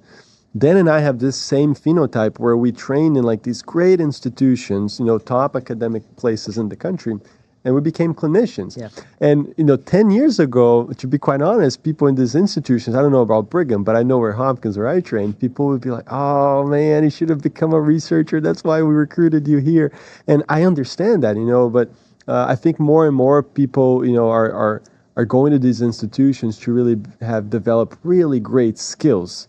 Dan and I have this same phenotype where we train in like these great institutions, top academic places in the country, and we became clinicians. Yeah. And, 10 years ago, to be quite honest, people in these institutions, I don't know about Brigham, but I know where Hopkins, where I trained, people would be like, oh man, you should have become a researcher. That's why we recruited you here. And I understand that, but I think more and more people, are going to these institutions to really have developed really great skills.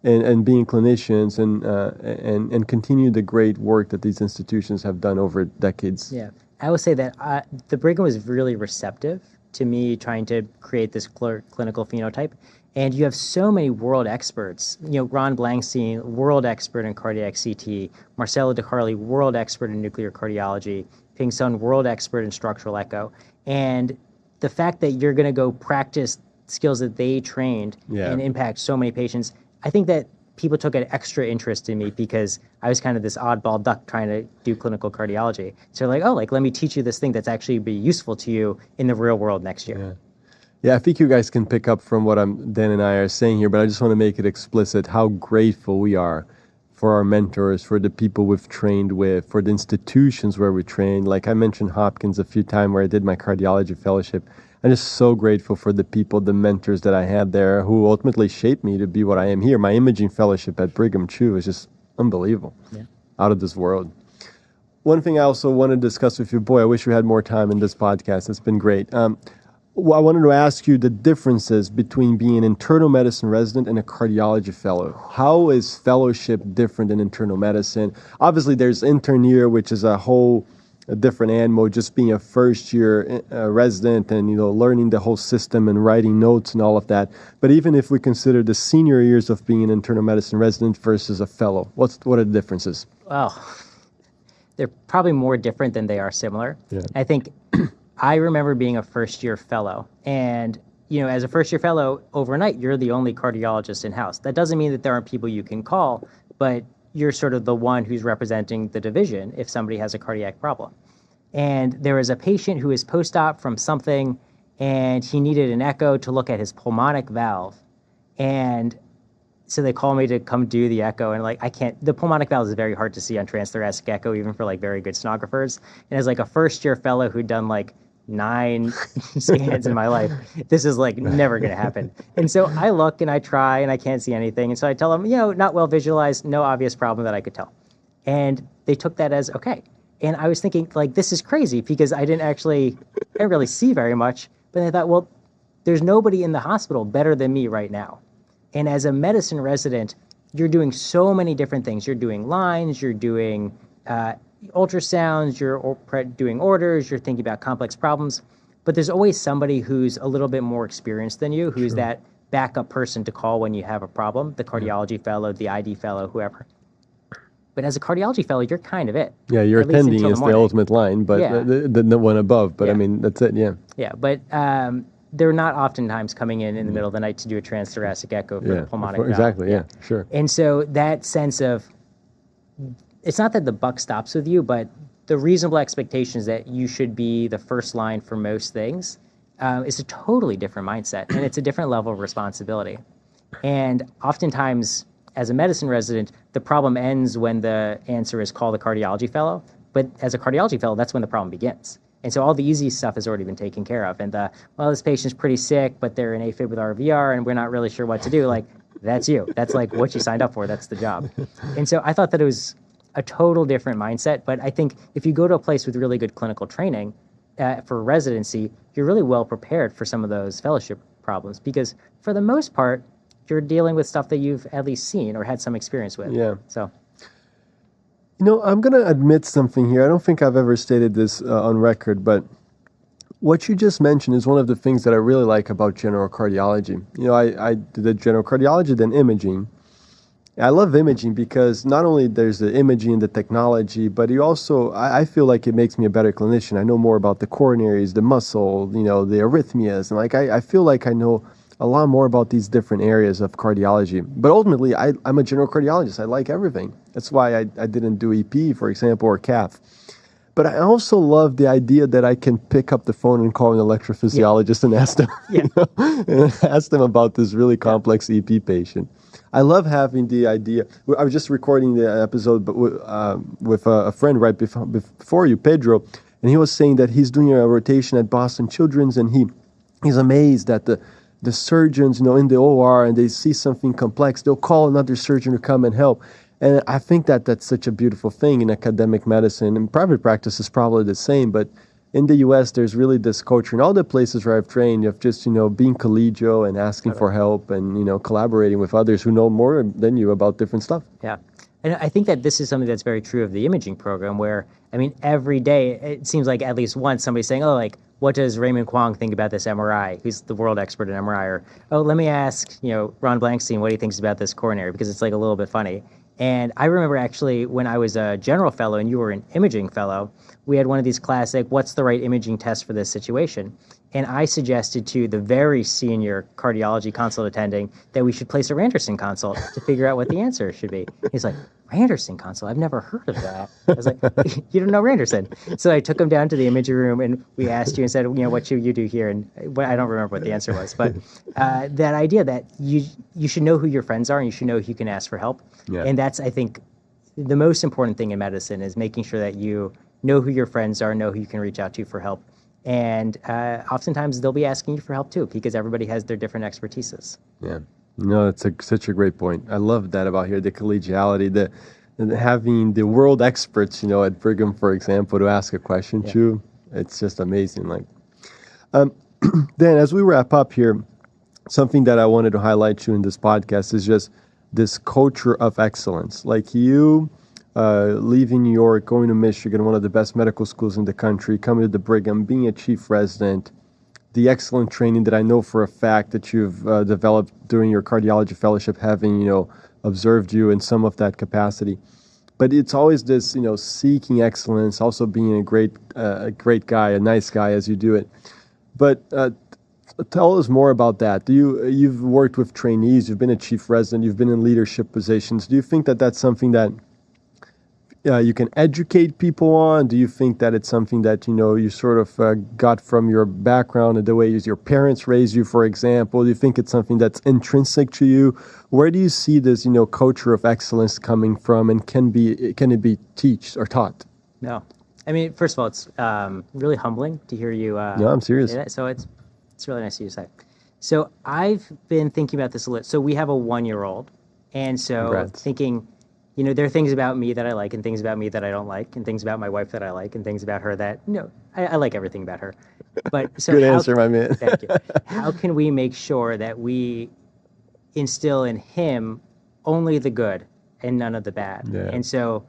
And being clinicians and continue the great work that these institutions have done over decades. Yeah, I will say that the Brigham was really receptive to me trying to create this clinical phenotype. And you have so many world experts. Ron Blankstein, world expert in cardiac CT. Marcelo De Carli, world expert in nuclear cardiology. Ping Sun, world expert in structural echo. And the fact that you're going to go practice skills that they trained and impact so many patients, I think that people took an extra interest in me because I was kind of this oddball duck trying to do clinical cardiology. So they're like, let me teach you this thing that's actually be useful to you in the real world next year. Yeah, I think you guys can pick up from what Dan and I are saying here, but I just want to make it explicit how grateful we are for our mentors, for the people we've trained with, for the institutions where we trained. Like I mentioned Hopkins a few times where I did my cardiology fellowship. I'm just so grateful for the people, the mentors that I had there who ultimately shaped me to be what I am here. My imaging fellowship at Brigham too is just unbelievable, out of this world. One thing I also want to discuss with you, boy, I wish we had more time in this podcast. It's been great. I wanted to ask you the differences between being an internal medicine resident and a cardiology fellow. How is fellowship different than internal medicine? Obviously, there's intern year, which is a different animal, just being a first-year resident and, learning the whole system and writing notes and all of that. But even if we consider the senior years of being an internal medicine resident versus a fellow, what are the differences? Well, they're probably more different than they are similar. Yeah. I think I remember being a first-year fellow, and as a first-year fellow, overnight, you're the only cardiologist in-house. That doesn't mean that there aren't people you can call, but you're sort of the one who's representing the division if somebody has a cardiac problem. And there was a patient who was post-op from something, and he needed an echo to look at his pulmonic valve. And so they called me to come do the echo, and the pulmonic valve is very hard to see on transthoracic echo, even for very good sonographers. And as a first-year fellow who'd done 9 scans in my life, this is never going to happen. And so I look and I try and I can't see anything. And so I tell them, not well visualized, no obvious problem that I could tell. And they took that as okay. And I was thinking this is crazy because I didn't really see very much. But I thought, well, there's nobody in the hospital better than me right now. And as a medicine resident, you're doing so many different things. You're doing lines, you're doing ultrasounds, you're doing orders, you're thinking about complex problems, but there's always somebody who's a little bit more experienced than you, who's that backup person to call when you have a problem, the cardiology fellow, the ID fellow, whoever. But as a cardiology fellow, you're kind of it. Yeah, your attending is the ultimate line, but the one above, but I mean, that's it, Yeah, but they're not oftentimes coming in the middle of the night to do a transthoracic echo for the pulmonic valve. Exactly, sure. And so that sense of, it's not that the buck stops with you, but the reasonable expectation is that you should be the first line for most things is a totally different mindset, and it's a different level of responsibility. And oftentimes, as a medicine resident, the problem ends when the answer is call the cardiology fellow, but as a cardiology fellow, that's when the problem begins. And so all the easy stuff has already been taken care of. And this patient's pretty sick, but they're in AFib with RVR, and we're not really sure what to do. That's you. That's what you signed up for. That's the job. And so I thought that it was a total different mindset. But I think if you go to a place with really good clinical training for residency, you're really well prepared for some of those fellowship problems because for the most part, you're dealing with stuff that you've at least seen or had some experience with. Yeah. So, I'm going to admit something here. I don't think I've ever stated this on record, but what you just mentioned is one of the things that I really like about general cardiology. I did general cardiology, then imaging. I love imaging because not only there's the imaging and the technology, but you also, I feel like it makes me a better clinician. I know more about the coronaries, the muscle, the arrhythmias. And I feel like I know a lot more about these different areas of cardiology. But ultimately, I'm a general cardiologist. I like everything. That's why I didn't do EP, for example, or cath. But I also love the idea that I can pick up the phone and call an electrophysiologist and ask them, and ask them about this really complex EP patient. I love having the idea. I was just recording the episode with a friend right before you, Pedro, and he was saying that he's doing a rotation at Boston Children's, and he's amazed that the surgeons, in the OR, and they see something complex, they'll call another surgeon to come and help. And I think that that's such a beautiful thing in academic medicine. And private practice is probably the same, but in the U.S., there's really this culture in all the places where I've trained of just, being collegial and asking for help and, collaborating with others who know more than you about different stuff. Yeah. And I think that this is something that's very true of the imaging program where, every day it seems like at least once somebody's saying, what does Raymond Kwong think about this MRI? Who's the world expert in MRI? Or, let me ask, Ron Blankstein what he thinks about this coronary, because it's like a little bit funny. And I remember actually when I was a general fellow and you were an imaging fellow, we had one of these classic, what's the right imaging test for this situation? And I suggested to the very senior cardiology consult attending that we should place a Rhanderson consult to figure out what the answer should be. He's like, Rhanderson consult? I've never heard of that. I was like, you don't know Rhanderson. So I took him down to the imaging room and we asked you and said, what should you do here? And I don't remember what the answer was, but that idea that you should know who your friends are and you should know who you can ask for help. Yeah. And that's, I think, the most important thing in medicine is making sure that you know who your friends are, know who you can reach out to for help. And oftentimes they'll be asking you for help too, because everybody has their different expertises. Yeah. No, that's such a great point. I love that about here, the collegiality, the having the world experts, at Brigham, for example, to ask a question to. It's just amazing. Dan, as we wrap up here, something that I wanted to highlight to in this podcast is just this culture of excellence. Like you leaving New York, going to Michigan, one of the best medical schools in the country, coming to the Brigham, being a chief resident, the excellent training that I know for a fact that you've developed during your cardiology fellowship, having, observed you in some of that capacity. But it's always this, seeking excellence, also being a great guy, a nice guy as you do it. But tell us more about that. You've worked with trainees, you've been a chief resident, you've been in leadership positions. Do you think that that's something that you can educate people on? Do you think that it's something that, you sort of got from your background and the way your parents raised you, for example? Do you think it's something that's intrinsic to you? Where do you see this, culture of excellence coming from, and can it be taught? No. First of all, it's really humbling to hear you. No, I'm serious. Say that. So it's really nice of you to say. So I've been thinking about this a little. So we have a 1-year-old, and so Congrats. Thinking, there are things about me that I like and things about me that I don't like and things about my wife that I like and things about her that, I like everything about her. But so Good answer, my man. Thank you. How can we make sure that we instill in him only the good and none of the bad? Yeah. And so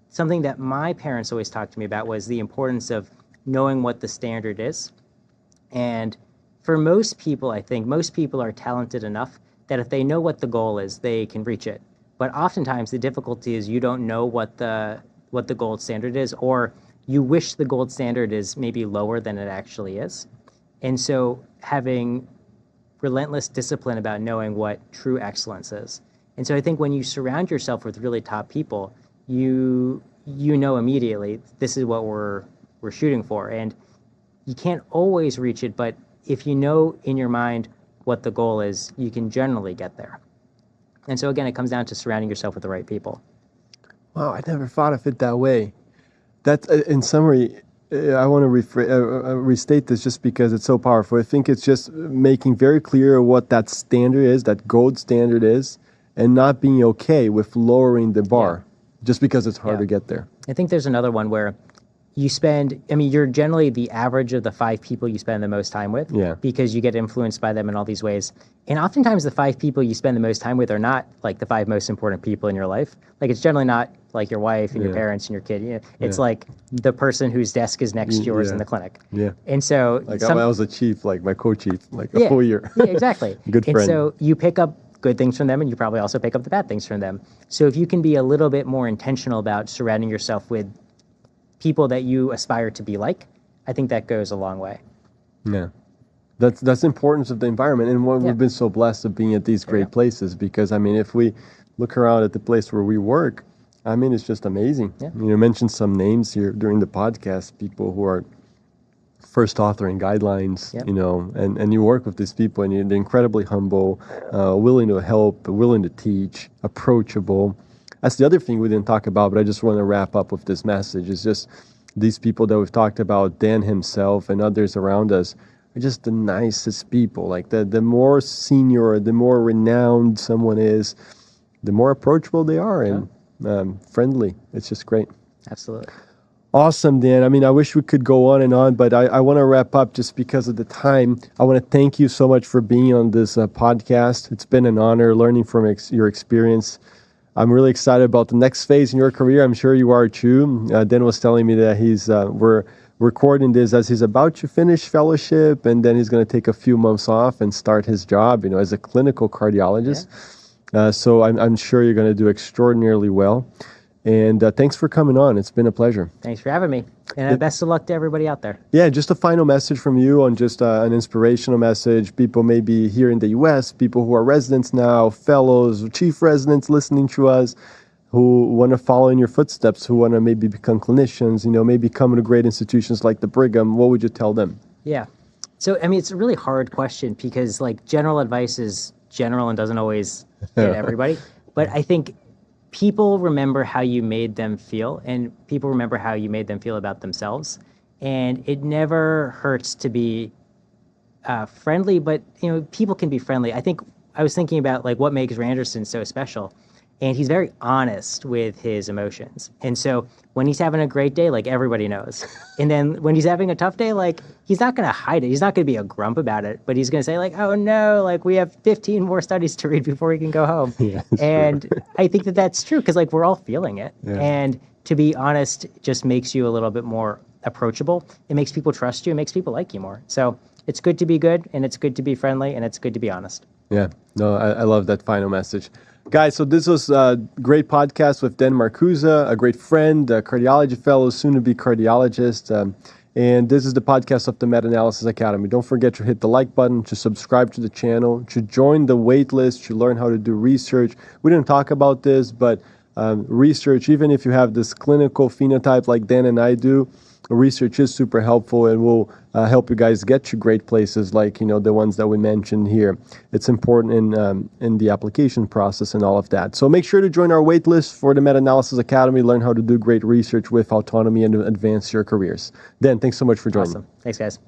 something that my parents always talked to me about was the importance of knowing what the standard is. And for most people, I think most people are talented enough that if they know what the goal is, they can reach it. But oftentimes the difficulty is you don't know what the gold standard is, or you wish the gold standard is maybe lower than it actually is. And so having relentless discipline about knowing what true excellence is. And so I think when you surround yourself with really top people, you know immediately this is what we're shooting for. And you can't always reach it, but if you know in your mind what the goal is, you can generally get there. And so again, it comes down to surrounding yourself with the right people. Wow, I never thought of it that way. That's in summary. I want to restate this just because it's so powerful. I think it's just making very clear what that standard is, that gold standard is, and not being okay with lowering the bar just because it's hard to get there. I think there's another one where you're generally the average of the 5 people you spend the most time with, Yeah. because you get influenced by them in all these ways. And oftentimes the 5 people you spend the most time with are not like the 5 most important people in your life. Like it's generally not like your wife and your parents and your kid. You know, it's like the person whose desk is next to yours in the clinic. Yeah. And so Like I was a chief, like my co-chief, like a full year. Yeah, exactly. Good friend. And so you pick up good things from them, and you probably also pick up the bad things from them. So if you can be a little bit more intentional about surrounding yourself with people that you aspire to be like, I think that goes a long way. Yeah. That's the importance of the environment, and we've been so blessed of being at these great places, because I mean, if we look around at the place where we work, I mean, it's just amazing. Yeah. You mentioned some names here during the podcast, people who are first authoring guidelines, and you work with these people, and they're incredibly humble, willing to help, willing to teach, approachable. That's the other thing we didn't talk about, but I just want to wrap up with this message. Is just these people that we've talked about, Dan himself and others around us, are just the nicest people. Like the more senior, the more renowned someone is, the more approachable they are and friendly. It's just great. Absolutely. Awesome, Dan. I mean, I wish we could go on, but I want to wrap up just because of the time. I want to thank you so much for being on this podcast. It's been an honor learning from your experience. I'm really excited about the next phase in your career. I'm sure you are too. Dan was telling me that we're recording this as he's about to finish fellowship, and then he's going to take a few months off and start his job, as a clinical cardiologist. Yeah. So I'm sure you're going to do extraordinarily well. And thanks for coming on. It's been a pleasure. Thanks for having me. And best of luck to everybody out there. Yeah, just a final message from you on just an inspirational message. People maybe here in the U.S., people who are residents now, fellows, chief residents listening to us, who want to follow in your footsteps, who want to maybe become clinicians, maybe come to great institutions like the Brigham. What would you tell them? Yeah. So, I mean, it's a really hard question because, like, general advice is general and doesn't always get everybody. But I think people remember how you made them feel, and people remember how you made them feel about themselves. And it never hurts to be friendly, but, people can be friendly. I think I was thinking about, like, what makes Rhanderson so special. And he's very honest with his emotions. And so when he's having a great day, like, everybody knows. And then when he's having a tough day, like, he's not going to hide it. He's not going to be a grump about it, but he's going to say, like, oh no, like, we have 15 more studies to read before we can go home. Yeah, and true. I think that that's true because, like, we're all feeling it. Yeah. And to be honest just makes you a little bit more approachable. It makes people trust you. It makes people like you more. So it's good to be good, and it's good to be friendly, and it's good to be honest. Yeah, no, I love that final message. Guys, so this was a great podcast with Dan Marcusa, a great friend, a cardiology fellow, soon-to-be cardiologist. And this is the podcast of the Meta-Analysis Academy. Don't forget to hit the like button, to subscribe to the channel, to join the wait list, to learn how to do research. We didn't talk about this, but research, even if you have this clinical phenotype like Dan and I do, research is super helpful and will help you guys get to great places like, the ones that we mentioned here. It's important in the application process and all of that. So make sure to join our wait list for the Meta-Analysis Academy, learn how to do great research with autonomy and advance your careers. Dan, thanks so much for joining. Awesome. Thanks, guys.